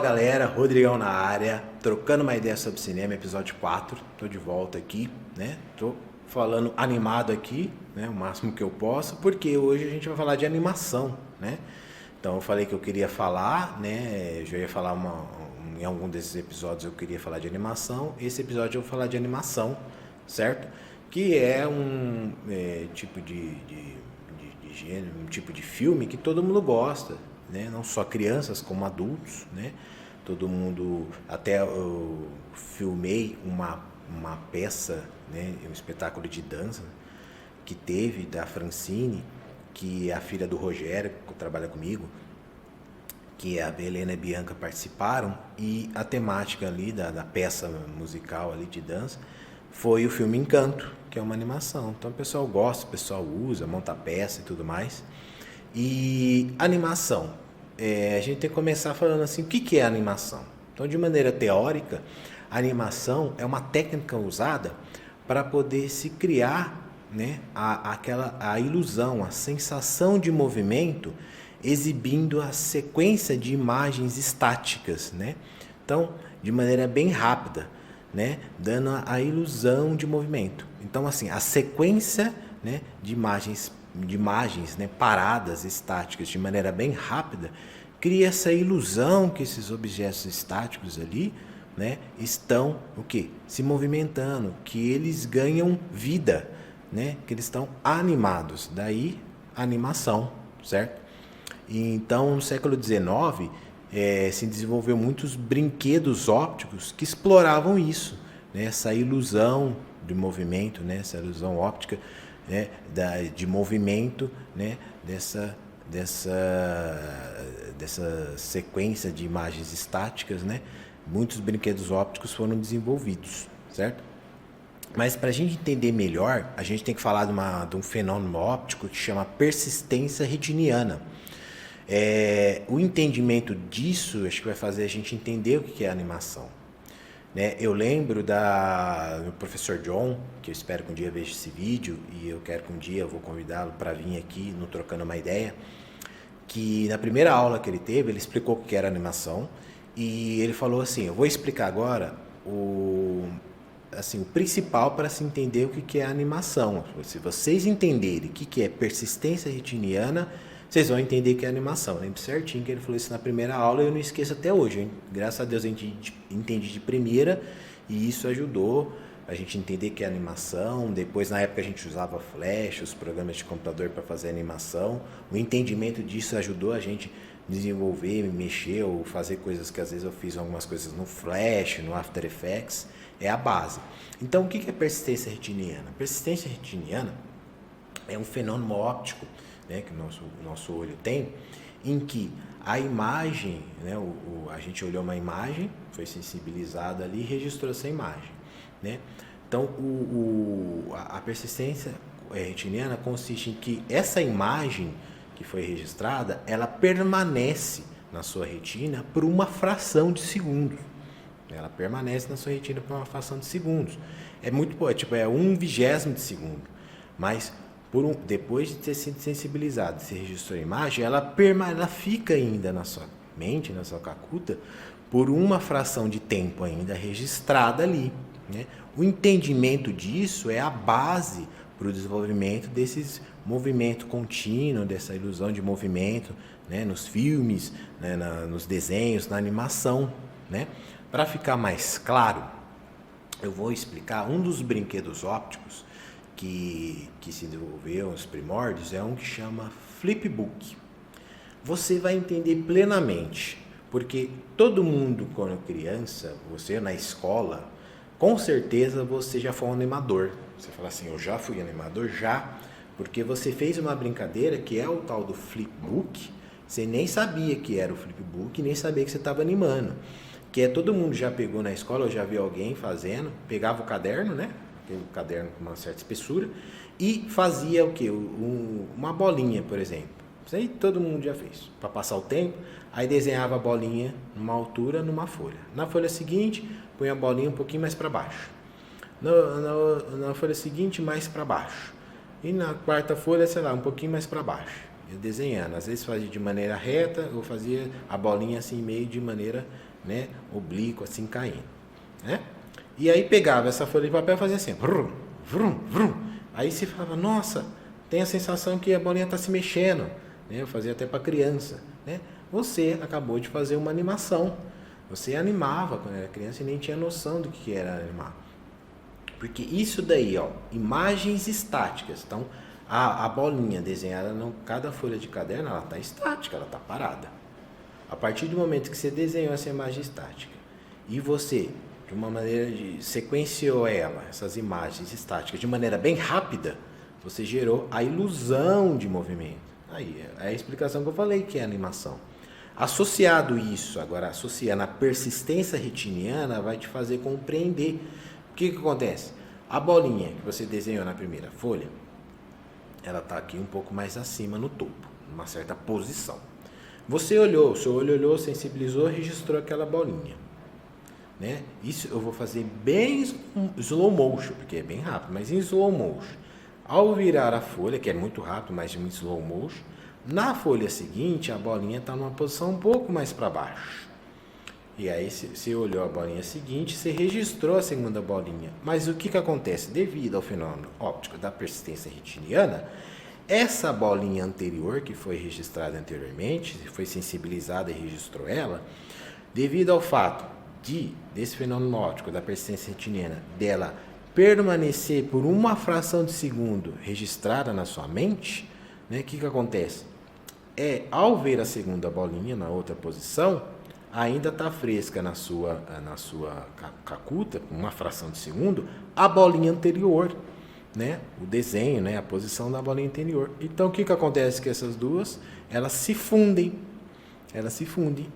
Fala galera, Rodrigão na área, trocando uma ideia sobre cinema, episódio 4. Tô de volta aqui, né? Tô falando animado aqui, né? O máximo que eu posso, porque hoje a gente vai falar de animação, né? Então eu falei que eu queria falar, né? Eu já ia falar em algum desses episódios eu queria falar de animação. Esse episódio eu vou falar de animação, certo? Que é um tipo de gênero, um tipo de filme que todo mundo gosta, né? Não só crianças como adultos, né? Todo mundo, até eu filmei uma peça, né? Um espetáculo de dança que teve da Francine, que é a filha do Rogério, que trabalha comigo, que a Helena e a Bianca participaram, e a temática ali da peça musical ali de dança foi o filme Encanto, que é uma animação. Então o pessoal gosta, o pessoal usa, monta peça e tudo mais. E animação, a gente tem que começar falando assim, o que é animação? Então, de maneira teórica, a animação é uma técnica usada para poder se criar, né, a ilusão, a sensação de movimento, exibindo a sequência de imagens estáticas, né? Então, de maneira bem rápida, né, dando a ilusão de movimento. Então, assim, a sequência, né, de imagens, né, paradas, estáticas, de maneira bem rápida, cria essa ilusão que esses objetos estáticos ali, né, estão o quê? Se movimentando, que eles ganham vida, né, que eles estão animados. Daí, animação, certo? Então, no século XIX, se desenvolveu muitos brinquedos ópticos que exploravam isso, né? Essa ilusão de movimento, né? Essa ilusão óptica, né? De movimento, né? Dessa sequência de imagens estáticas, né? Muitos brinquedos ópticos foram desenvolvidos, certo? Mas para a gente entender melhor, a gente tem que falar de um fenômeno óptico que chama persistência retiniana. O entendimento disso, acho que vai fazer a gente entender o que é animação, né? Eu lembro do professor John, que eu espero que um dia veja esse vídeo, e eu quero que um dia eu vou convidá-lo para vir aqui no Trocando uma Ideia, que na primeira aula que ele teve, ele explicou o que era animação, e ele falou assim, eu vou explicar agora o principal para se entender o que é animação. Se vocês entenderem o que é persistência retiniana, vocês vão entender que é animação. Eu lembro certinho que ele falou isso na primeira aula e eu não esqueço até hoje, hein? Graças a Deus a gente entende de primeira e isso ajudou a gente entender que é animação. Depois, na época, a gente usava Flash, os programas de computador para fazer animação. O entendimento disso ajudou a gente desenvolver, mexer ou fazer coisas que às vezes eu fiz algumas coisas no Flash, no After Effects. É a base. Então, o que é persistência retiniana? Persistência retiniana é um fenômeno óptico, né, que o nosso olho tem, em que a imagem, né, a gente olhou uma imagem, foi sensibilizada ali e registrou essa imagem, né? Então, a persistência retiniana consiste em que essa imagem que foi registrada, ela permanece na sua retina por uma fração de segundo. Ela permanece na sua retina por uma fração de segundos. É muito, é 1/20 de segundo. Mas depois de ter sido sensibilizada, se registrou a imagem, ela fica ainda na sua mente, na sua cacuta, por uma fração de tempo ainda registrada ali, né? O entendimento disso é a base para o desenvolvimento desses movimento contínuo, dessa ilusão de movimento, né? Nos filmes, né? Nos desenhos, na animação, né? Para ficar mais claro, eu vou explicar um dos brinquedos ópticos que se desenvolveu os primórdios, é um que chama Flipbook. Você vai entender plenamente, porque todo mundo quando criança, você na escola, com certeza você já foi um animador. Você fala assim, eu já fui animador? Já, porque você fez uma brincadeira que é o tal do Flipbook, você nem sabia que era o Flipbook, nem sabia que você estava animando. Que todo mundo já pegou na escola, eu já vi alguém fazendo, pegava o caderno, né? Aquele caderno com uma certa espessura, e fazia o quê? Uma bolinha, por exemplo. Isso aí todo mundo já fez, para passar o tempo. Aí desenhava a bolinha numa altura, numa folha. Na folha seguinte, põe a bolinha um pouquinho mais para baixo. Na folha seguinte, mais para baixo. E na quarta folha, sei lá, um pouquinho mais para baixo. Eu desenhando. Às vezes fazia de maneira reta, ou fazia a bolinha assim meio de maneira né, oblíqua, assim, caindo, né? E aí pegava essa folha de papel e fazia assim, vrum, vrum, vrum. Aí você falava, nossa, tem a sensação que a bolinha está se mexendo, né? Eu fazia até para criança, né? Você acabou de fazer uma animação. Você animava quando era criança e nem tinha noção do que era animar. Porque isso daí, ó, imagens estáticas. Então, a bolinha desenhada em cada folha de caderno, ela está estática, ela está parada. A partir do momento que você desenhou essa imagem estática e você, de uma maneira sequenciou essas imagens estáticas de maneira bem rápida, você gerou a ilusão de movimento. Aí é a explicação que eu falei, que é a animação. Associado isso, agora associando a persistência retiniana, vai te fazer compreender. O que acontece? A bolinha que você desenhou na primeira folha, ela está aqui um pouco mais acima no topo, numa certa posição. Você olhou, o seu olho olhou, sensibilizou, registrou aquela bolinha, né? Isso eu vou fazer bem slow motion, porque é bem rápido, mas em slow motion. Ao virar a folha, que é muito rápido, mas em slow motion, na folha seguinte a bolinha está numa posição um pouco mais para baixo. E aí você olhou a bolinha seguinte, você registrou a segunda bolinha. Mas o que acontece? Devido ao fenômeno óptico da persistência retiniana, essa bolinha anterior, que foi registrada anteriormente, foi sensibilizada e registrou ela, devido ao fato desse fenômeno óptico da persistência retiniana, dela permanecer por uma fração de segundo registrada na sua mente, né, o que acontece? Ao ver a segunda bolinha na outra posição, ainda está fresca na sua cacuta, uma fração de segundo, a bolinha anterior, né? O desenho, né? A posição da bolinha anterior. Então, o que acontece com essas duas? Elas se fundem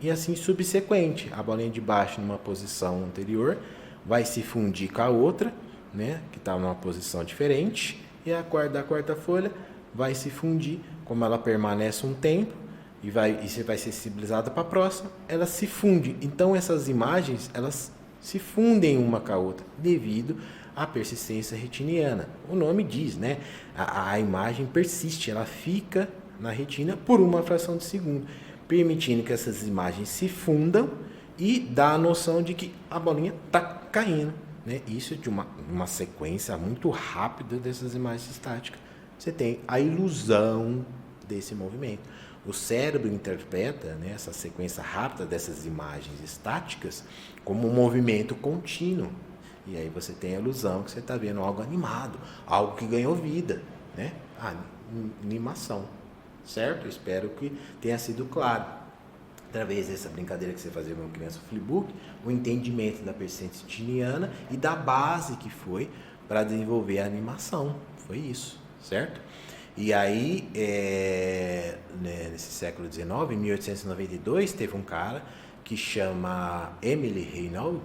e assim subsequente. A bolinha de baixo numa posição anterior vai se fundir com a outra, né? Que está numa posição diferente, e a quarta folha vai se fundir, como ela permanece um tempo, e você vai ser sensibilizada para a próxima, ela se funde. Então essas imagens, elas se fundem uma com a outra, devido à persistência retiniana. O nome diz, né? A imagem persiste, ela fica na retina por uma fração de segundo, permitindo que essas imagens se fundam e dá a noção de que a bolinha está caindo, né? Isso de uma sequência muito rápida dessas imagens estáticas. Você tem a ilusão desse movimento. O cérebro interpreta, né, essa sequência rápida dessas imagens estáticas como um movimento contínuo. E aí você tem a ilusão que você está vendo algo animado, algo que ganhou vida, né? A animação, certo? Espero que tenha sido claro. Através dessa brincadeira que você fazia com a criança Flipbook, o entendimento da persistência retiniana e da base que foi para desenvolver a animação. Foi isso, certo? E aí, nesse século XIX, em 1892, teve um cara que chama Emily Renaud,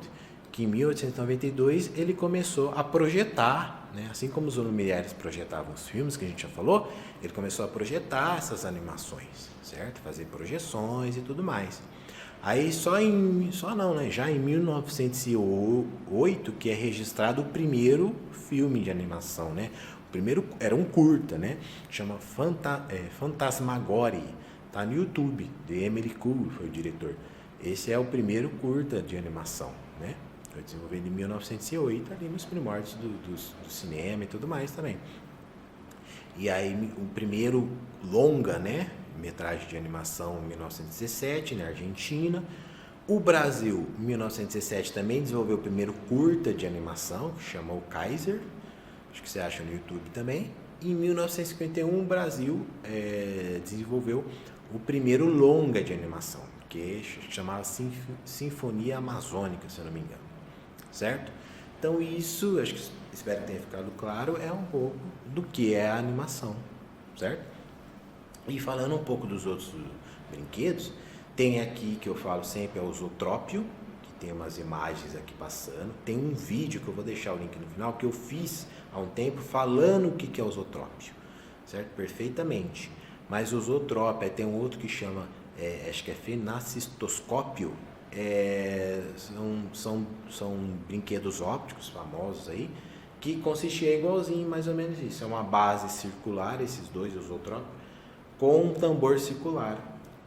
que em 1892 ele começou a projetar, né? Assim como os lumières projetavam os filmes que a gente já falou, ele começou a projetar essas animações, certo? Fazer projeções e tudo mais. Aí já em 1908 que é registrado o primeiro filme de animação, né? O primeiro era um curta, né? Chama Fantasmagorie, tá no YouTube, de Emily Cool, foi o diretor. Esse é o primeiro curta de animação, né? Foi desenvolvido em 1908, ali nos primórdios do cinema e tudo mais também. E aí o primeiro longa, né? Metragem de animação em 1917, na Argentina. O Brasil, em 1917, também desenvolveu o primeiro curta de animação, que chama o Kaiser. Acho que você acha no YouTube também. E em 1951, o Brasil desenvolveu o primeiro longa de animação, que chamava Sinfonia Amazônica, se eu não me engano. Certo? Então isso, espero que tenha ficado claro, é um pouco do que é a animação. Certo? E falando um pouco dos outros brinquedos, tem aqui que eu falo sempre, é o Zootrópio, que tem umas imagens aqui passando. Tem um vídeo que eu vou deixar o link no final, que eu fiz há um tempo falando o que é o Zootrópio, certo? Perfeitamente. Mas o Zootrópio, tem um outro que chama, acho que é Fenacistoscópio, são brinquedos ópticos famosos aí, que consistia igualzinho, mais ou menos isso. É uma base circular, esses dois, o Zootrópio, com um tambor circular.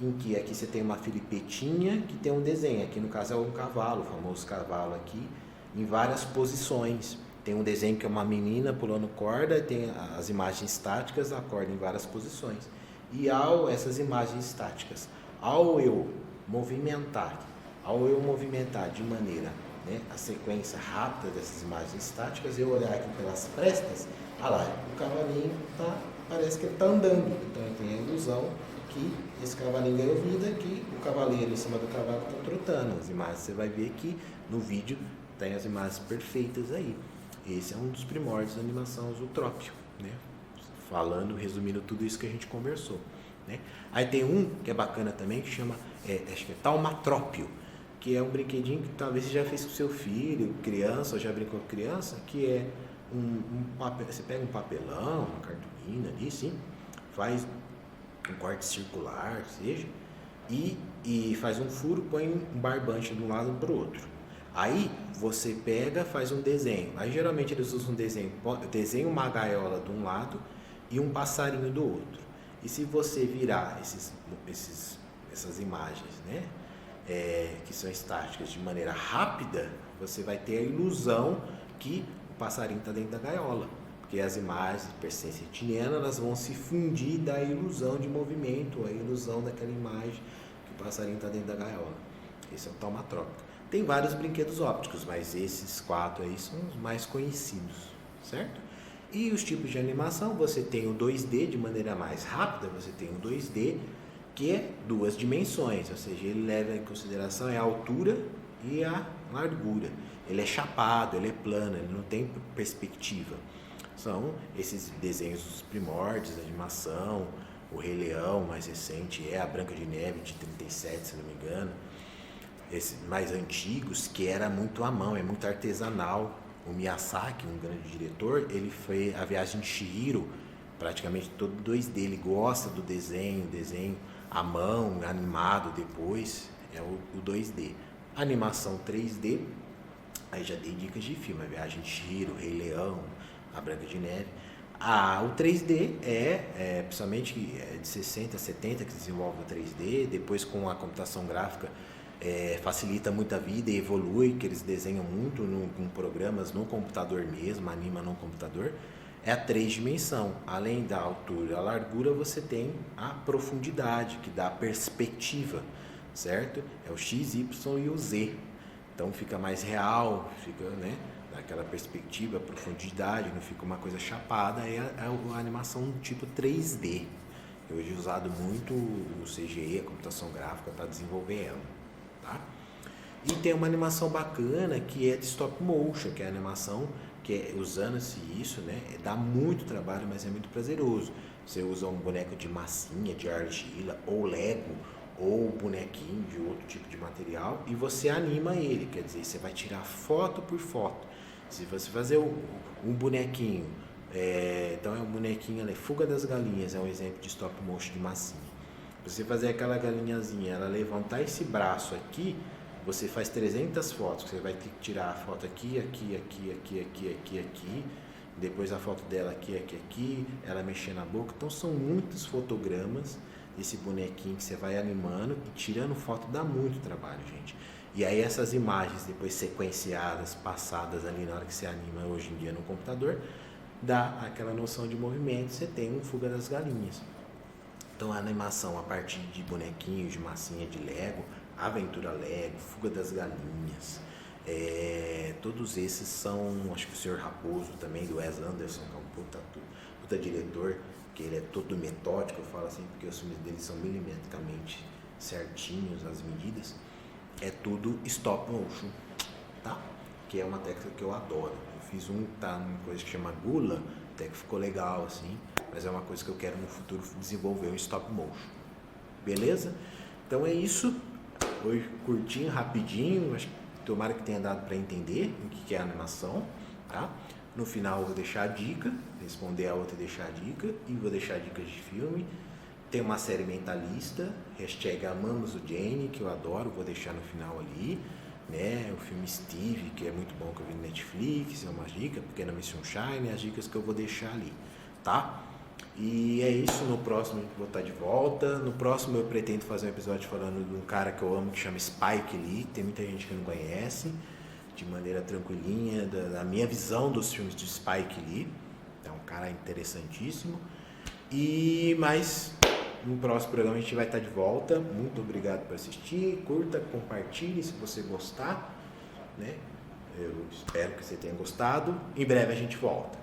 em que aqui você tem uma filipetinha que tem um desenho. Aqui no caso é um cavalo, o famoso cavalo aqui, em várias posições. Tem um desenho que é uma menina pulando corda, tem as imagens estáticas da corda em várias posições. E essas imagens estáticas, ao eu movimentar de maneira, né, a sequência rápida dessas imagens estáticas, eu olhar aqui pelas prestas, olha lá, o cavalinho parece que ele está andando. Então eu tenho a ilusão que esse cavalinho ganhou vida, que o cavaleiro em cima do cavalo está trotando. As imagens você vai ver aqui no vídeo, tem as imagens perfeitas aí. Esse é um dos primórdios da animação zootrópica, né? Falando, resumindo tudo isso que a gente conversou, né? Aí tem um que é bacana também, que chama, acho que é taumatrópio, que é um brinquedinho que talvez você já fez com seu filho, criança, ou já brincou com criança, que é um papel, você pega um papelão, uma cartolina ali, sim, faz um corte circular, seja, e faz um furo, põe um barbante de um lado para o outro. Aí você pega, faz um desenho. Aí geralmente eles usam um desenha uma gaiola de um lado e um passarinho do outro. E se você virar essas imagens, né, que são estáticas, de maneira rápida, você vai ter a ilusão que o passarinho está dentro da gaiola. Porque as imagens de persistência retiniana, elas vão se fundir da ilusão de movimento, a ilusão daquela imagem que o passarinho está dentro da gaiola. Esse é o taumatrópico. Tem vários brinquedos ópticos, mas esses 4 aí são os mais conhecidos, certo? E os tipos de animação, você tem o 2D de maneira mais rápida, você tem o 2D que é 2 dimensões, ou seja, ele leva em consideração a altura e a largura. Ele é chapado, ele é plano, ele não tem perspectiva. São esses desenhos dos primórdios da animação, o Rei Leão mais recente, a Branca de Neve de 37, se não me engano. Esses mais antigos, que era muito à mão, é muito artesanal. O Miyazaki, um grande diretor, ele foi a Viagem de Chihiro, praticamente todo 2D. Ele gosta do desenho à mão, animado depois, é o 2D. A animação 3D, aí já dei dicas de filme, a Viagem de Chihiro, o Rei Leão, a Branca de Neve. O 3D principalmente de 60, 70 que desenvolve o 3D, depois com a computação gráfica facilita muito a vida e evolui, que eles desenham muito com programas no computador mesmo, anima no computador. É a 3 dimensão. Além da altura e a largura, você tem a profundidade, que dá a perspectiva, certo? É o X, Y e o Z. Então fica mais real, fica, né, daquela perspectiva, profundidade, não fica uma coisa chapada. É a animação do tipo 3D. Hoje é usado muito o CGI, a computação gráfica, para desenvolver ela. Tá? E tem uma animação bacana que é de stop motion, que é a animação que usando-se isso, né, dá muito trabalho, mas é muito prazeroso. Você usa um boneco de massinha, de argila, ou Lego, ou bonequinho de outro tipo de material, e você anima ele, quer dizer, você vai tirar foto por foto. Se você fazer um bonequinho, então é um bonequinho ali, Fuga das Galinhas, é um exemplo de stop motion de massinha. Você fazer aquela galinhazinha, ela levantar esse braço aqui, você faz 300 fotos. Você vai ter que tirar a foto aqui, depois a foto dela aqui, ela mexer na boca. Então são muitos fotogramas desse bonequinho que você vai animando e tirando foto dá muito trabalho, gente. E aí essas imagens depois sequenciadas, passadas ali na hora que você anima hoje em dia no computador, dá aquela noção de movimento, você tem um Fuga das Galinhas. Então a animação a partir de bonequinhos, de massinha de Lego, Aventura Lego, Fuga das Galinhas, todos esses são, acho que o Sr. Raposo também, do Wes Anderson, que é um puta diretor, que ele é todo metódico, eu falo assim, porque os filmes dele são milimetricamente certinhos, as medidas, é tudo stop motion, tá? Que é uma técnica que eu adoro. Eu fiz uma coisa que chama Gula, até que ficou legal, assim, mas é uma coisa que eu quero no futuro desenvolver, um stop motion. Beleza? Então é isso. Hoje curtinho, rapidinho, acho que tomara que tenha dado para entender o que é a animação, tá? No final eu vou deixar a dica, responder a outra e deixar a dica, e vou deixar dicas de filme. Tem uma série mentalista, #Amamos o Jane, que eu adoro, vou deixar no final ali, né? O filme Steve, que é muito bom, que eu vi no Netflix, é uma dica, Pequena Miss Sunshine, as dicas que eu vou deixar ali, tá? E é isso, no próximo eu vou estar de volta. No próximo eu pretendo fazer um episódio falando de um cara que eu amo que chama Spike Lee. Tem muita gente que não conhece, de maneira tranquilinha, da minha visão dos filmes de Spike Lee. É um cara interessantíssimo. Mas no próximo programa a gente vai estar de volta. Muito obrigado por assistir. Curta, compartilhe se você gostar, né? Eu espero que você tenha gostado. Em breve a gente volta.